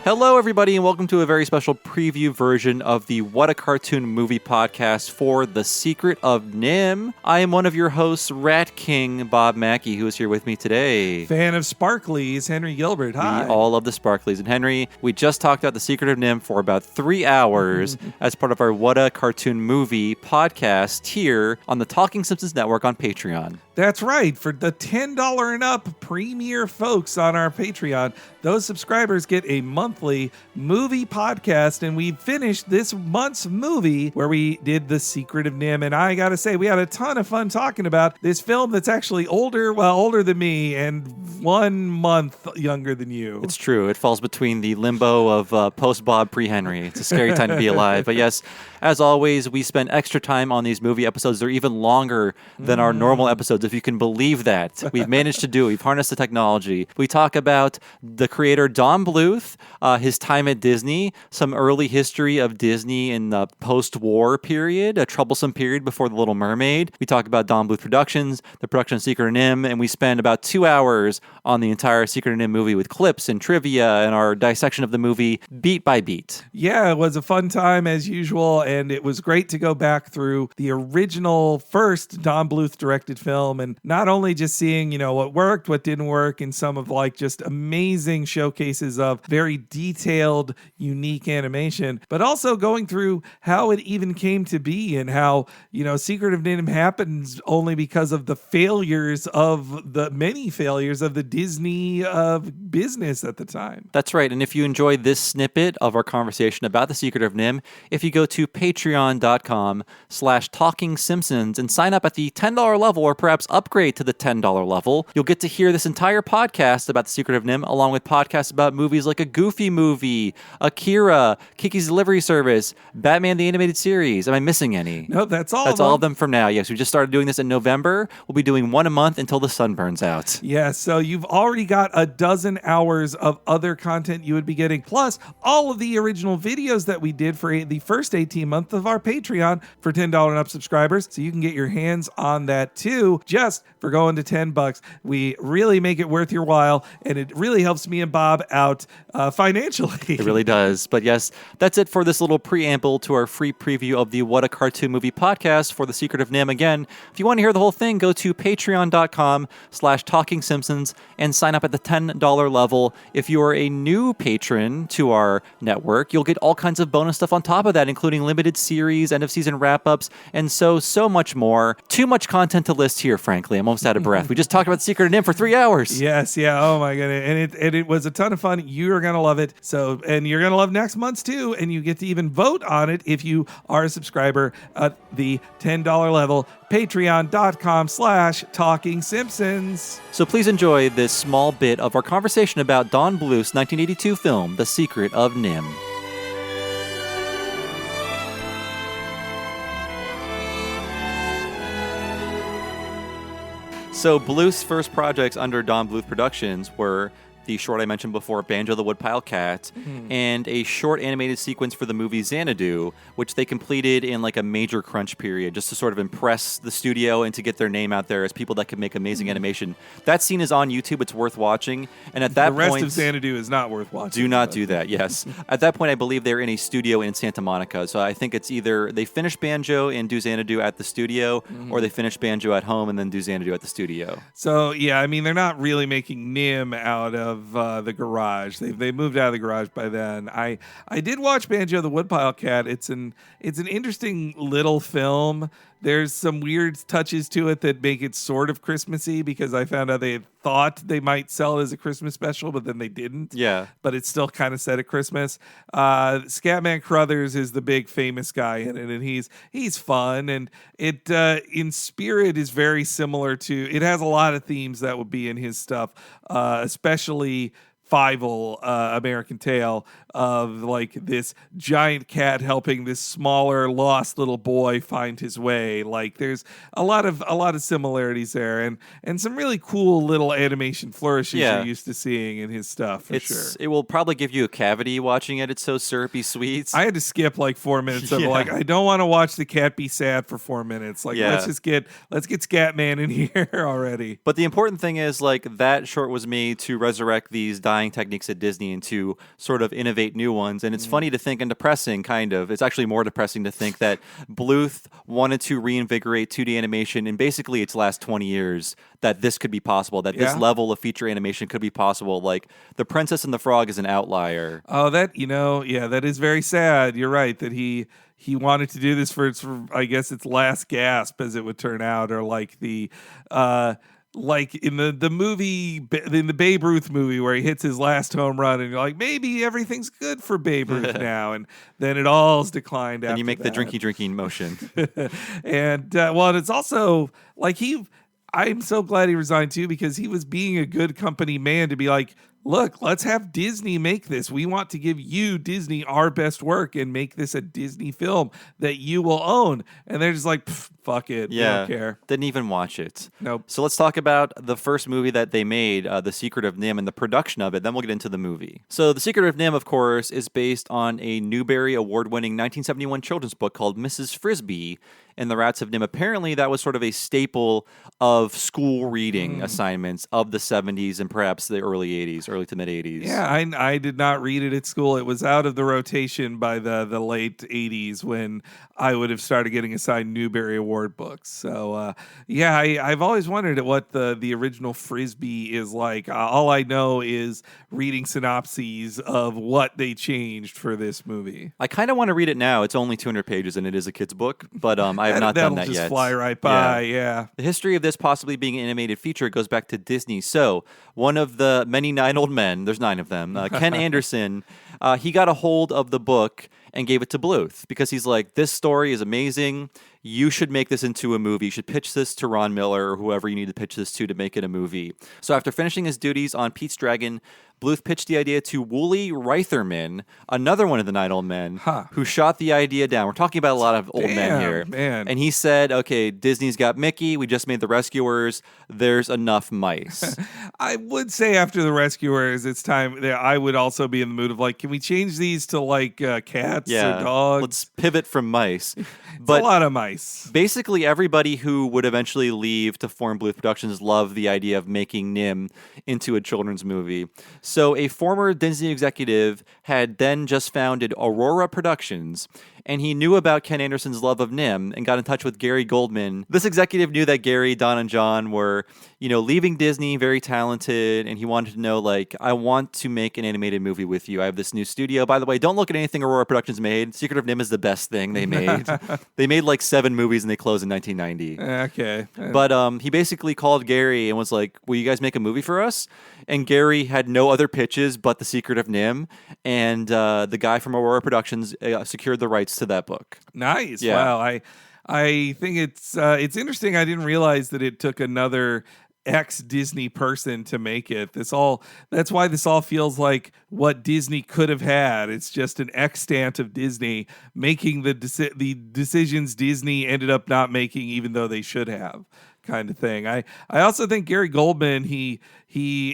Hello, everybody, and welcome to a very special preview version of the What a Cartoon Movie podcast for The Secret of NIMH. I am one of your hosts, Rat King Bob Mackey, who is here with me today. Fan of Sparklies, Henry Gilbert. Hi. We all love the Sparklies. And Henry, we just talked about The Secret of NIMH for about 3 hours as part of our What a Cartoon Movie podcast here on the Talking Simpsons Network on Patreon. That's right. For the $10 and up premier folks on our Patreon, those subscribers get a monthly movie podcast, and we finished this month's movie where we did The Secret of NIMH, and I gotta say, we had a ton of fun talking about this film that's actually older than me, and 1 month younger than you. It's true. It falls between the limbo of post-Bob, pre-Henry. It's a scary time to be alive. But yes, as always, we spend extra time on these movie episodes. They're even longer than our normal episodes, if you can believe that. We've managed to do it. We've harnessed the technology. We talk about the creator Don Bluth, his time at Disney, some early history of Disney in the post-war period, a troublesome period before The Little Mermaid. We talk about Don Bluth Productions, the production of Secret of NIMH, and we spend about 2 hours on the entire Secret of NIMH movie with clips and trivia and our dissection of the movie beat by beat. Yeah, it was a fun time as usual, and it was great to go back through the original first Don Bluth directed film, and not only just seeing, what worked, what didn't work, and some of just amazing showcases of very detailed, unique animation, but also going through how it even came to be and how, Secret of NIMH happens only because of the many failures of the Disney business at the time. That's right. And if you enjoyed this snippet of our conversation about The Secret of NIMH, if you go to patreon.com/talkingsimpsons and sign up at the $10 level, or perhaps upgrade to the $10 level, you'll get to hear this entire podcast about The Secret of NIMH, along with podcasts about movies like A Goofy Movie, Akira, Kiki's Delivery Service, Batman the Animated Series. Am I missing any? No, that's all. That's all of them from now. Yes, we just started doing this in November. We'll be doing one a month until the sun burns out. Yeah, so you've already got a dozen hours of other content you would be getting, plus all of the original videos that we did for the first 18 months of our Patreon for $10 and up subscribers. So you can get your hands on that too, just for going to $10. We really make it worth your while, and it really helps me and Bob out financially. It really does. But yes, that's it for this little preamble to our free preview of the What a Cartoon Movie podcast for The Secret of NIMH. Again, if you want to hear the whole thing, go to patreon.com/talkingsimpsons and sign up at the $10 level. If you are a new patron to our network, you'll get all kinds of bonus stuff on top of that, including limited series, end of season wrap-ups, and so much more. Too much content to list here, frankly. I'm almost out of breath. We just talked about Secret of NIMH for 3 hours. Yes, yeah. Oh my goodness. And it was a ton of fun. You're going to love it. And you're going to love next month's too. And you get to even vote on it if you are a subscriber at the $10 level. Patreon.com/talkingsimpsons. So please enjoy this small bit of our conversation about Don Bluth's 1982 film, The Secret of NIMH. So Bluth's first projects under Don Bluth Productions were the short I mentioned before, Banjo the Woodpile Cat, and a short animated sequence for the movie Xanadu, which they completed in a major crunch period, just to sort of impress the studio and to get their name out there as people that could make amazing animation. That scene is on YouTube. It's worth watching. And at that point, the rest of Xanadu is not worth watching. Do not do that, yes. At that point, I believe they're in a studio in Santa Monica. So I think it's either they finish Banjo and do Xanadu at the studio, or they finish Banjo at home and then do Xanadu at the studio. So, yeah, I mean, they're not really making NIMH out of the garage. They moved out of the garage by then. I did watch Banjo the Woodpile Cat. It's an interesting little film. There's some weird touches to it that make it sort of Christmassy, because I found out they thought they might sell it as a Christmas special, but then they didn't. Yeah. But it's still kind of set at Christmas. Scatman Crothers is the big famous guy in it, and he's fun, and it in spirit is very similar to. It has a lot of themes that would be in his stuff, especially Fievel, American Tail, of this giant cat helping this smaller lost little boy find his way. There's a lot of similarities there, and some really cool little animation flourishes you're used to seeing in his stuff for sure. It will probably give you a cavity watching it. It's so syrupy sweet. I had to skip 4 minutes of I don't want to watch the cat be sad for 4 minutes. Let's get Scatman in here already. But the important thing is that short was made to resurrect these dying buying techniques at Disney and to sort of innovate new ones. And it's funny to think, and depressing, kind of. It's actually more depressing to think that Bluth wanted to reinvigorate 2D animation in basically its last 20 years, that this could be possible, that this level of feature animation could be possible. Like, The Princess and the Frog is an outlier. Oh, that, that is very sad. You're right that he wanted to do this for its, I guess, its last gasp, as it would turn out, or like like in the movie, in the Babe Ruth movie, where he hits his last home run, and you're like, maybe everything's good for Babe Ruth now, and then it all's declined. And you make that. the drinking motion. And and it's also like I'm so glad he resigned too, because he was being a good company man to be like, look, let's have Disney make this. We want to give you, Disney, our best work and make this a Disney film that you will own. And they're just like, fuck it. Yeah. We don't care. Didn't even watch it. Nope. So let's talk about the first movie that they made, The Secret of NIMH, and the production of it. Then we'll get into the movie. So The Secret of NIMH, of course, is based on a Newbery Award-winning 1971 children's book called Mrs. Frisbee and the Rats of NIMH. Apparently, that was sort of a staple of school reading assignments of the 70s and perhaps the early 80s, early to mid 80s. Yeah, I did not read it at school. It was out of the rotation by the late 80s when I would have started getting assigned Newbery Award books. So, I've always wondered what the original Frisbee is like. All I know is reading synopses of what they changed for this movie. I kind of want to read it now. It's only 200 pages and it is a kid's book, but I have not done that just yet. Fly right by, yeah. The history of this possibly being an animated feature goes back to Disney. So one of the many 9 old men, there's 9 of them, Ken Anderson, he got a hold of the book and gave it to Bluth because he's like, this story is amazing. You should make this into a movie. You should pitch this to Ron Miller or whoever you need to pitch this to make it a movie. So after finishing his duties on Pete's Dragon, Bluth pitched the idea to Wooly Reitherman, another one of the 9 old men, who shot the idea down. We're talking about a lot of old men here. Man. And he said, okay, Disney's got Mickey. We just made The Rescuers. There's enough mice. I would say after The Rescuers, it's time. I would also be in the mood of like, can we change these to like cats or dogs? Let's pivot from mice. But a lot of mice. Basically, everybody who would eventually leave to form Bluth Productions loved the idea of making NIMH into a children's movie. So a former Disney executive had then just founded Aurora Productions, and he knew about Ken Anderson's love of NIMH and got in touch with Gary Goldman. This executive knew that Gary, Don, and John were, leaving Disney, very talented, and he wanted to know, like, I want to make an animated movie with you. I have this new studio. By the way, don't look at anything Aurora Productions made. Secret of NIMH is the best thing they made. They made like 7 movies and they closed in 1990. Okay. But he basically called Gary and was like, will you guys make a movie for us? And Gary had no other pitches but The Secret of NIMH, and the guy from Aurora Productions secured the rights to that book. Nice. Yeah. Wow. I think it's interesting. I didn't realize that it took another ex-Disney person to make it. That's why this all feels like what Disney could have had. It's just an extant of Disney making the decisions Disney ended up not making, even though they should have, kind of thing. I also think Gary Goldman, he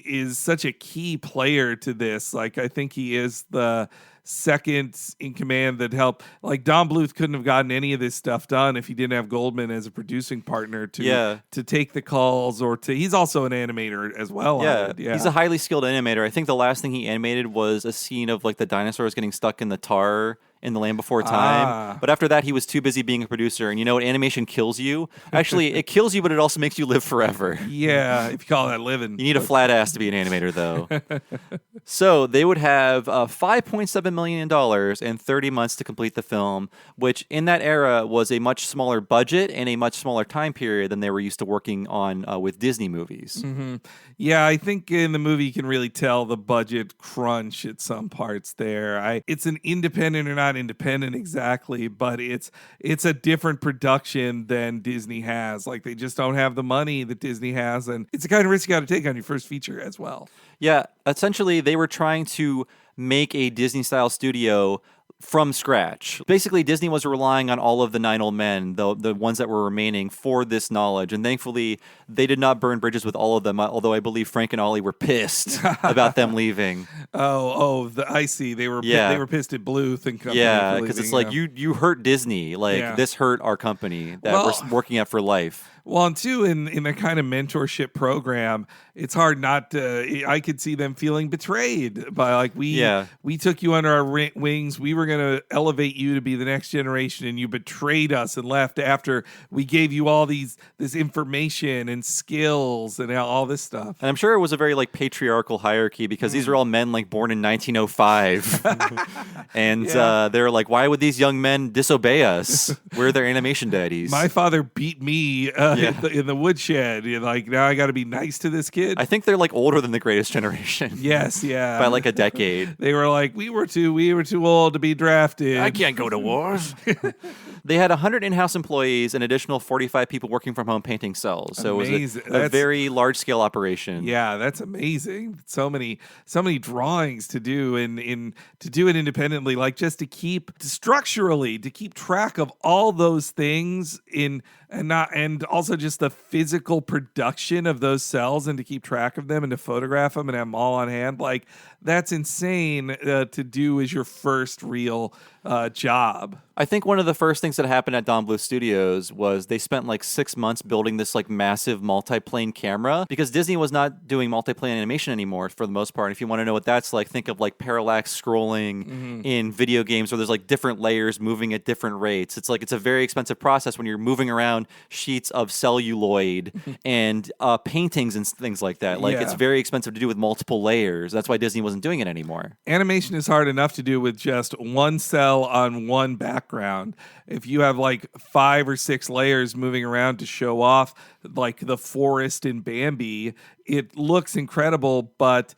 is such a key player to this. Like, I think he is the second in command that helped. Like, Don Bluth couldn't have gotten any of this stuff done if he didn't have Goldman as a producing partner to take the calls, or he's also an animator as well. Yeah, he's a highly skilled animator. I think the last thing he animated was a scene of like the dinosaurs getting stuck in the tar in The Land Before Time. But after that, he was too busy being a producer. And you know what? Animation kills you. Actually, it kills you, but it also makes you live forever. Yeah, if you call that living. You need a flat ass to be an animator, though. So they would have $5.7 million and 30 months to complete the film, which in that era was a much smaller budget and a much smaller time period than they were used to working on with Disney movies. Mm-hmm. Yeah, I think in the movie you can really tell the budget crunch at some parts there. It's an independent or not independent exactly, but it's a different production than Disney has. Like, they just don't have the money that Disney has, and it's the kind of risk you got to take on your first feature as well. Yeah, essentially they were trying to make a Disney-style studio from scratch. Basically, Disney was relying on all of the 9 old men, the ones that were remaining, for this knowledge. And thankfully, they did not burn bridges with all of them, although I believe Frank and Ollie were pissed about them leaving. I see. They were pissed at Bluth and company. Yeah, because it's like, you hurt Disney. Like, this hurt our company that we're working at for life. Well, and two, in a kind of mentorship program, it's hard not to. I could see them feeling betrayed by like we took you under our wings. We were going to elevate you to be the next generation, and you betrayed us and left after we gave you all this information and skills and all this stuff. And I'm sure it was a very like patriarchal hierarchy because these are all men like born in 1905, and they're like, why would these young men disobey us? We're their animation daddies. My father beat me in the woodshed. You're like, now I got to be nice to this kid. I think they're like older than the Greatest Generation. Yes, yeah, by like a decade. They were like, we were too old to be drafted. I can't go to wars. They had 100 in-house employees and additional 45 people working from home painting cells. So it was a very large-scale operation. Yeah, that's amazing. So many drawings to do and to do it independently, like just to keep track of all those things and also just the physical production of those cells and to keep track of them and to photograph them and have them all on hand. Like that's insane to do as your first real job. I think one of the first things that happened at Don Bluth Studios was they spent like 6 months building this like massive multi-plane camera because Disney was not doing multi-plane animation anymore for the most part. And if you want to know what that's like, think of like parallax scrolling in video games where there's like different layers moving at different rates. It's a very expensive process when you're moving around sheets of celluloid and paintings and things like that. Like it's very expensive to do with multiple layers. That's why Disney wasn't doing it anymore. Animation is hard enough to do with just one cell on one background. If you have like 5 or 6 layers moving around to show off like the forest in Bambi, it looks incredible, but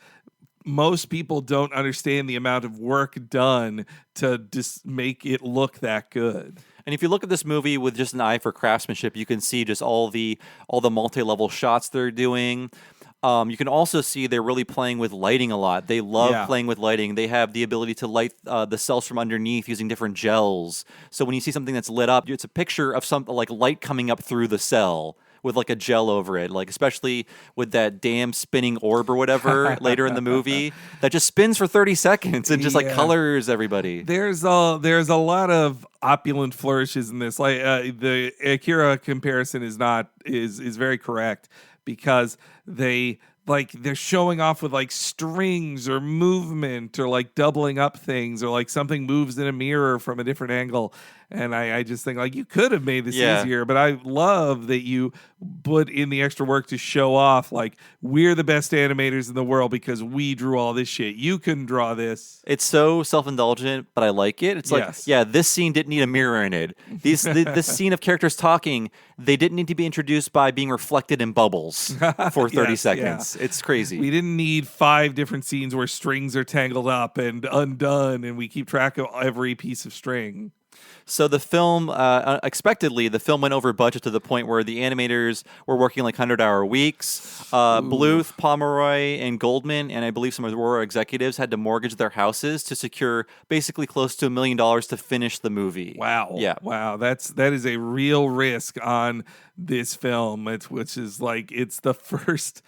most people don't understand the amount of work done to just make it look that good. And if you look at this movie with just an eye for craftsmanship, you can see just all the multi-level shots they're doing. You can also see they're really playing with lighting a lot. They love playing with lighting. They have the ability to light the cells from underneath using different gels. So when you see something that's lit up, it's a picture of some like light coming up through the cell with like a gel over it, like especially with that damn spinning orb or whatever later in the movie that just spins for 30 seconds and just like colors everybody. There's a lot of opulent flourishes in this. Like the Akira comparison is very correct because they're showing off with like strings or movement or like doubling up things or like something moves in a mirror from a different angle. And I just think like you could have made this easier, but I love that you put in the extra work to show off like we're the best animators in the world because we drew all this shit. You couldn't draw this. It's so self-indulgent, but I like it. It's like, this scene didn't need a mirror in it. This scene of characters talking, they didn't need to be introduced by being reflected in bubbles for 30 seconds. Yeah. It's crazy. We didn't need 5 different scenes where strings are tangled up and undone and we keep track of every piece of string. So the film, unexpectedly, the film went over budget to the point where the animators were working like 100-hour weeks. Bluth, Pomeroy, and Goldman, and I believe some of the Aurora executives had to mortgage their houses to secure basically close to $1 million to finish the movie. Wow. Yeah. Wow. That is a real risk on this film, which is like it's the first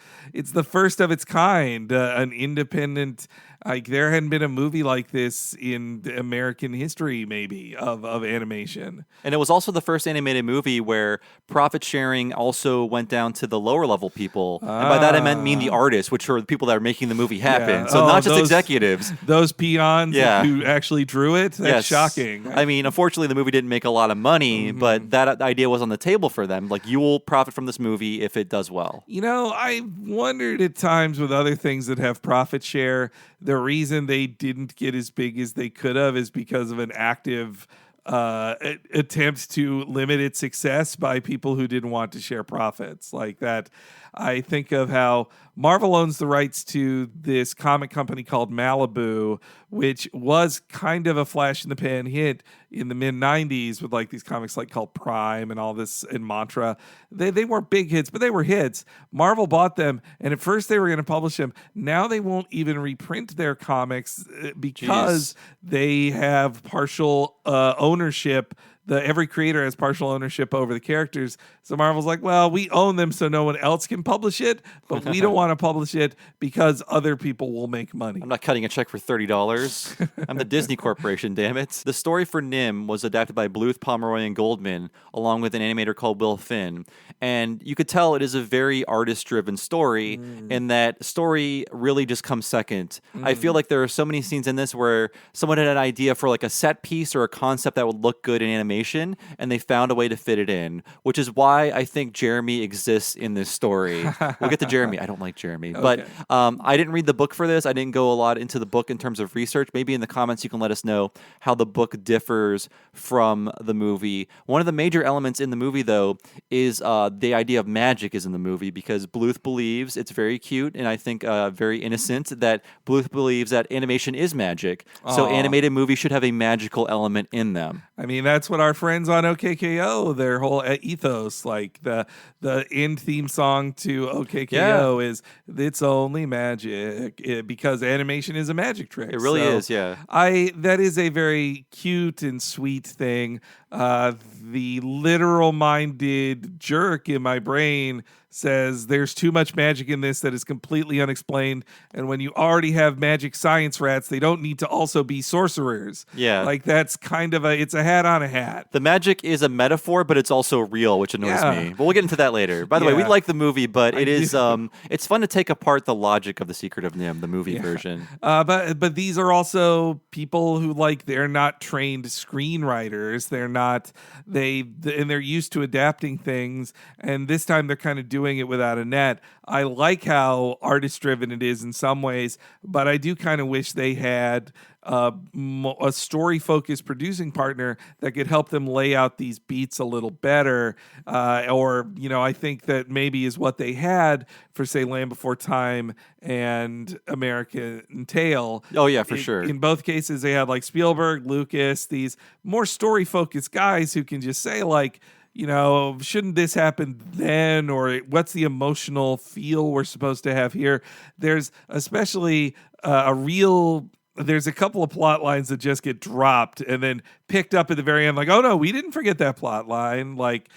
of its kind, an independent. Like there hadn't been a movie like this in American history, maybe of animation. And it was also the first animated movie where profit sharing also went down to the lower level people. And by that I mean the artists, which are the people that are making the movie happen. So not just executives. Those peons who actually drew it. That's shocking. I mean, unfortunately, the movie didn't make a lot of money, but that idea was on the table for them. Like, you will profit from this movie if it does well. You know, I wondered at times with other things that have profit share, the reason they didn't get as big as they could have is because of an active attempt to limit its success by people who didn't want to share profits. Like that, I think of how Marvel owns the rights to this comic company called Malibu, which was kind of a flash in the pan hit in the mid 90s with like these comics like called Prime and all this and Mantra. They weren't big hits, but they were hits. Marvel bought them, and at first they were going to publish them. Now they won't even reprint their comics because they have partial ownership every creator has partial ownership over the characters. So Marvel's like, well, we own them so no one else can publish it, but we don't want to publish it because other people will make money. I'm not cutting a check for $30. I'm the Disney Corporation, damn it. The story for Nim was adapted by Bluth, Pomeroy, and Goldman, along with an animator called Will Finn. And you could tell it is a very artist-driven story, and that story really just comes second. I feel like there are so many scenes in this where someone had an idea for like a set piece or a concept that would look good in animation, and they found a way to fit it in, which is why I think Jeremy exists in this story. We'll get to Jeremy. I don't like Jeremy. But I didn't read the book for this. I didn't go a lot into the book in terms of research. Maybe in the comments you can let us know how the book differs from the movie. One of the major elements in the movie, though, is the idea of magic is in the movie, because Bluth believes it's very cute and I think very innocent that Bluth believes that animation is magic. So animated movies should have a magical element in them. I mean, that's what our friends on OKKO, their whole ethos, like the end theme song to OKKO is "It's only magic," because animation is a magic trick. It really is, yeah. That is a very cute and sweet thing. The literal-minded jerk in my brain says there's too much magic in this that is completely unexplained, and when you already have magic science rats, they don't need to also be sorcerers. Yeah. Like, that's kind of it's a hat on a hat. The magic is a metaphor, but it's also real, which annoys me. But we'll get into that later. By the way, we like the movie, but it's fun to take apart the logic of The Secret of Nim, the movie version. But these are also people who, like, they're not trained screenwriters. They're not and they're used to adapting things, and this time they're kind of doing it without a net. I like how artist driven it is in some ways, but I do kind of wish they had a story focused producing partner that could help them lay out these beats a little better. I think that maybe is what they had for, say, Land Before Time and American Tail. Oh yeah, for sure. In both cases, they had like Spielberg, Lucas, these more story focused guys who can just say, like, shouldn't this happen then? Or what's the emotional feel we're supposed to have here? There's especially there's a couple of plot lines that just get dropped and then picked up at the very end, like, oh no, we didn't forget that plot line. Like,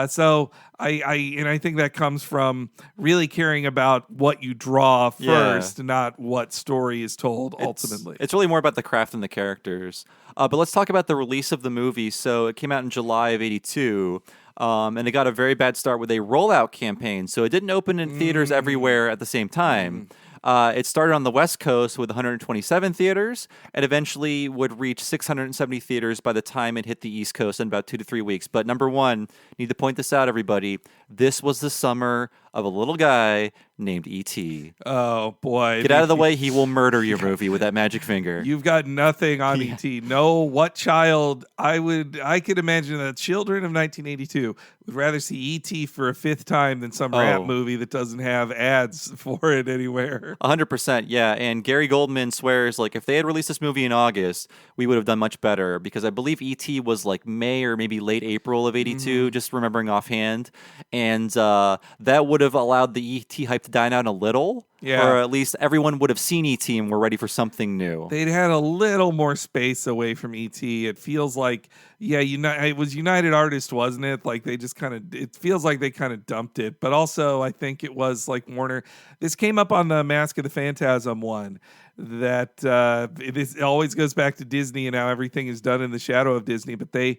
so I think that comes from really caring about what you draw first, not what story is told ultimately. It's really more about the craft and the characters. But let's talk about the release of the movie. So it came out in July of '82. And it got a very bad start with a rollout campaign. So it didn't open in theaters everywhere at the same time. It started on the West Coast with 127 theaters and eventually would reach 670 theaters by the time it hit the East Coast in about 2 to 3 weeks. But number one, need to point this out, everybody. This was the summer of a little guy named E.T. Oh, boy. Get out of the way. He will murder your movie with that magic finger. You've got nothing on E.T. No, what child? I could imagine that children of 1982 would rather see E.T. for a fifth time than some rap movie that doesn't have ads for it anywhere. 100%, yeah. And Gary Goldman swears, like, if they had released this movie in August, we would have done much better, because I believe E.T. was like May or maybe late April of '82, just remembering offhand. And that would have allowed the E.T. hype to die down a little. Yeah. Or at least everyone would have seen E.T. and were ready for something new. They'd had a little more space away from E.T. It feels like, it was United Artists, wasn't it? Like, they just it feels like they kind of dumped it. But also, I think it was like Warner. This came up on the Mask of the Phantasm one, that it always goes back to Disney and how everything is done in the shadow of Disney. But they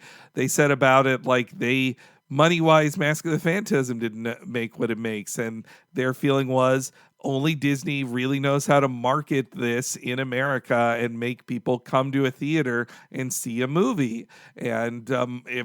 said about it, like, money-wise, Mask of the Phantasm didn't make what it makes. And their feeling was, only Disney really knows how to market this in America and make people come to a theater and see a movie. And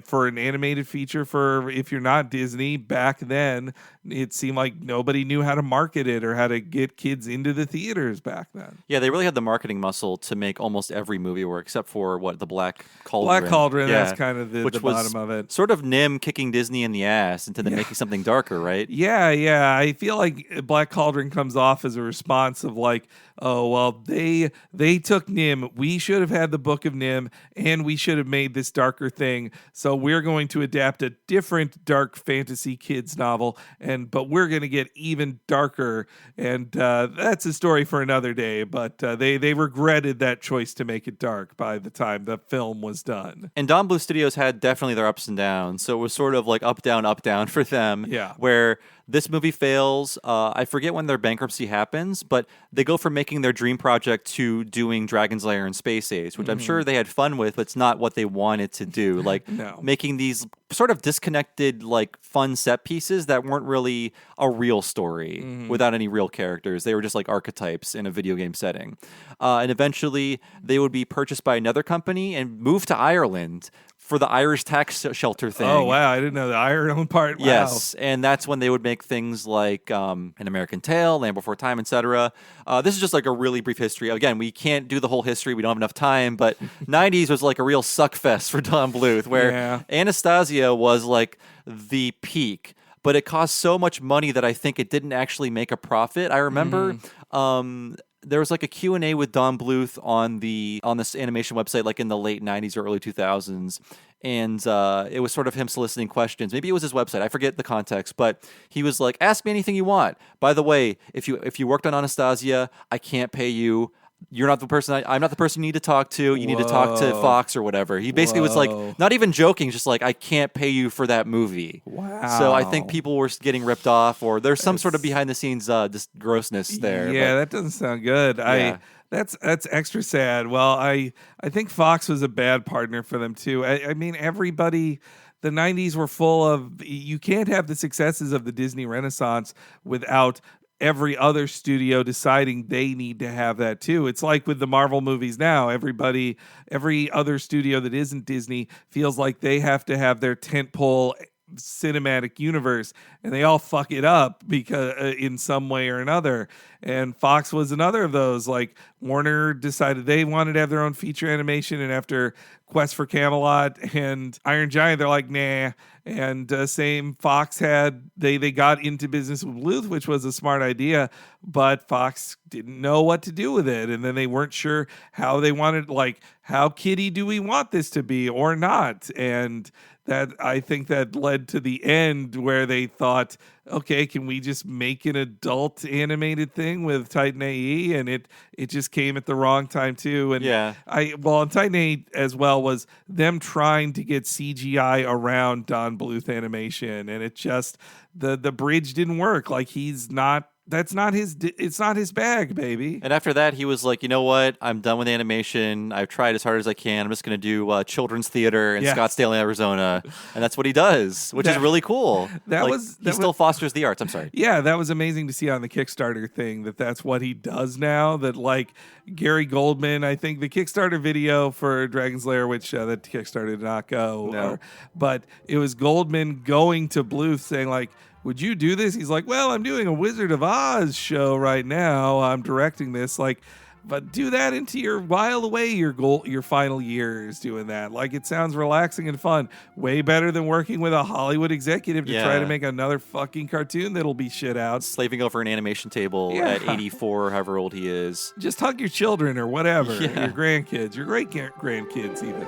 for an animated feature, if you're not Disney, back then, it seemed like nobody knew how to market it or how to get kids into the theaters back then. Yeah, they really had the marketing muscle to make almost every movie work, except for, the Black Cauldron. Black Cauldron, that's kind of the bottom of it. Sort of Nim kicking Disney in the ass into then making something darker, right? Yeah. I feel like Black Cauldron comes comes off as a response of like, oh well, they took Nim. We should have had the Book of Nim, and we should have made this darker thing. So we're going to adapt a different dark fantasy kids novel, but we're going to get even darker. And that's a story for another day. But they regretted that choice to make it dark by the time the film was done. And Don Bluth Studios had definitely their ups and downs. So it was sort of like up, down for them. Yeah. Where this movie fails. I forget when their bankruptcy happens, but they go from making their dream project to doing Dragon's Lair and Space Ace, which I'm sure they had fun with, but it's not what they wanted to do. Like making these sort of disconnected, like fun set pieces that weren't really a real story without any real characters. They were just like archetypes in a video game setting. And eventually they would be purchased by another company and moved to Ireland for the Irish tax shelter thing. Oh, wow. I didn't know the Ireland part. Wow. Yes, and that's when they would make things like An American Tail, Land Before Time, etc. This is just like a really brief history. Again, we can't do the whole history. We don't have enough time, but 90s was like a real suck fest for Don Bluth, where Anastasia was like the peak, but it cost so much money that I think it didn't actually make a profit. I remember there was like a Q&A with Don Bluth on this animation website like in the late 90s or early 2000s. And it was sort of him soliciting questions. Maybe it was his website. I forget the context, but he was like, ask me anything you want. By the way, if you worked on Anastasia, I can't pay you. You're not the person. I'm not the person you need to talk to. You need to talk to Fox or whatever. He basically was like, not even joking, just like, I can't pay you for that movie. Wow. So I think people were getting ripped off, or there's some sort of behind the scenes just grossness there. Yeah, that doesn't sound good. Yeah. That's extra sad. Well, I think Fox was a bad partner for them too. I mean, everybody. The 90s were full of. You can't have the successes of the Disney Renaissance without every other studio deciding they need to have that too. It's like with the Marvel movies now. Every other studio that isn't Disney feels like they have to have their tentpole cinematic universe, and they all fuck it up because in some way or another. And Fox was another of those. Like Warner decided they wanted to have their own feature animation, and after Quest for Camelot and Iron Giant, they're like, nah. And same Fox had they got into business with Bluth, which was a smart idea, but Fox didn't know what to do with it, and then they weren't sure how they wanted, like, how kiddie do we want this to be or not? And that, I think that led to the end where they thought, okay, can we just make an adult animated thing with Titan AE? And it just came at the wrong time too. And and Titan AE as well was them trying to get CGI around Don Bluth animation, and it just the bridge didn't work. Like it's not his bag, baby. And after that, he was like, you know what? I'm done with animation. I've tried as hard as I can. I'm just going to do children's theater in Scottsdale, Arizona. And that's what he does, which is really cool. He still fosters the arts. I'm sorry. Yeah, that was amazing to see on the Kickstarter thing that's what he does now. That like Gary Goldman, I think the Kickstarter video for Dragon's Lair, which that Kickstarter did not go, but it was Goldman going to Bluth saying like, would you do this? He's like, well, I'm doing a Wizard of Oz show right now. I'm directing this. Like, but do that while away your final years doing that. Like, it sounds relaxing and fun. Way better than working with a Hollywood executive to try to make another fucking cartoon that'll be shit out. Slaving over an animation table at 84, or however old he is. Just hug your children or whatever. Your grandkids, your great grandkids even.